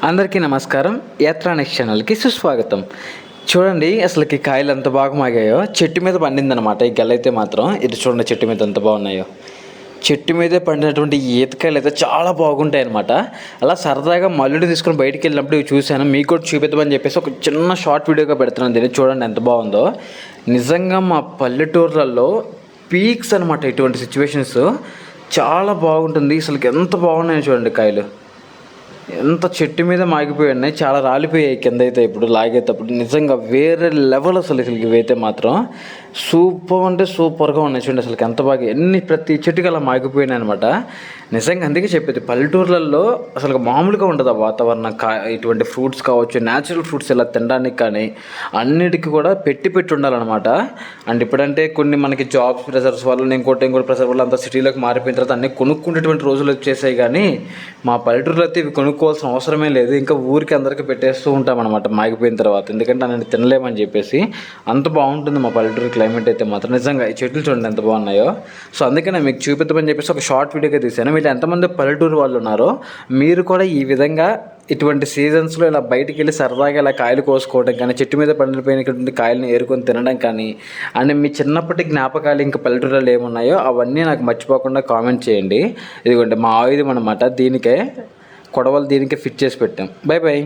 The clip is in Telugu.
అందరికీ నమస్కారం. యాత్రా నెక్స్ట్ ఛానల్కి సుస్వాగతం. చూడండి అసలుకి కాయలు ఎంత బాగా మాగాయో. చెట్టు మీద పండిందనమాట ఈ గెల అయితే మాత్రం. ఇది చూడండి చెట్టు మీద ఎంత బాగున్నాయో. చెట్టు మీదే పండినటువంటి ఈతకాయలు అయితే చాలా బాగుంటాయి అనమాట. అలా సరదాగా మల్లుడు తీసుకొని బయటికి వెళ్ళినప్పుడు ఇవి చూశాను. మీకు కూడా చూపిద్దామని చెప్పేసి ఒక చిన్న షార్ట్ వీడియోగా పెడుతున్నాను. దీన్ని చూడండి ఎంత బాగుందో. నిజంగా మా పల్లెటూర్లలో పీక్స్ అనమాట ఇటువంటి సిచ్యువేషన్స్. చాలా బాగుంటుంది. అసలుకి ఎంత బాగున్నాయో చూడండి కాయలు. ఎంత చెట్టు మీద మాగిపోయి ఉన్నాయి. చాలా రాలిపోయాయి కింద అయితే ఇప్పుడు లాగేటప్పుడు. నిజంగా వేరే లెవెల్ అసలు ఇవైతే మాత్రం సూపర్ అంటే సూపర్గా ఉన్నాయి చూడండి. అసలు ఎంత బాగా ప్రతి చెట్టుకి అలా మాగిపోయినాయి అనమాట. నిజంగా అందుకే చెప్పేది పల్లెటూర్లలో అసలు మామూలుగా ఉండదు ఆ వాతావరణం. ఇటువంటి ఫ్రూట్స్ కావచ్చు, న్యాచురల్ ఫ్రూట్స్ ఇలా తినడానికి కానీ అన్నిటికీ కూడా పెట్టి ఉండాలన్నమాట. అండ్ ఇప్పుడంటే కొన్ని మనకి జాబ్స్ ప్రెషర్స్ వల్ల ఇంకోటి ప్రెషర్ వల్ల అంతా సిటీలోకి మారిపోయిన తర్వాత అన్నీ కొనుక్కునేటువంటి రోజులు వచ్చేసాయి. కానీ మా పల్లెటూరులో అయితే ఇవి కొనుక్కోవాల్సిన అవసరమే లేదు. ఇంకా ఊరికి అందరికీ పెట్టేస్తూ ఉంటాం అనమాట మాగిపోయిన తర్వాత. ఎందుకంటే అన్నీ తినలేమని చెప్పేసి. అంత బాగుంటుంది మా పల్లెటూరు క్లైమేట్ అయితే మాత్రం. నిజంగా ఈ చెట్లు చూడండి ఎంత బాగున్నాయో. సో అందుకే నేను మీకు చూపిద్దామని చెప్పేసి ఒక షార్ట్ వీడియోగా తీశాను. మీరు ఎంతమంది పల్లెటూరు వాళ్ళు ఉన్నారో మీరు కూడా ఈ విధంగా ఇటువంటి సీజన్స్లో ఇలా బయటికి వెళ్ళి సరదాగా ఇలా కాయలు కోసుకోవడం కానీ, చెట్టు మీద పండిపోయినటువంటి కాయలను ఏరుకొని తినడం కానీ, అండ్ మీ చిన్నప్పటి జ్ఞాపకాలు ఇంకా పల్లెటూరులో ఏమున్నాయో అవన్నీ నాకు మర్చిపోకుండా కామెంట్ చేయండి. ఇదిగోండి మా ఆయుధం అనమాట. దీనికే కొడవలు దీనికే ఫిట్ చేసి పెట్టాం. By by.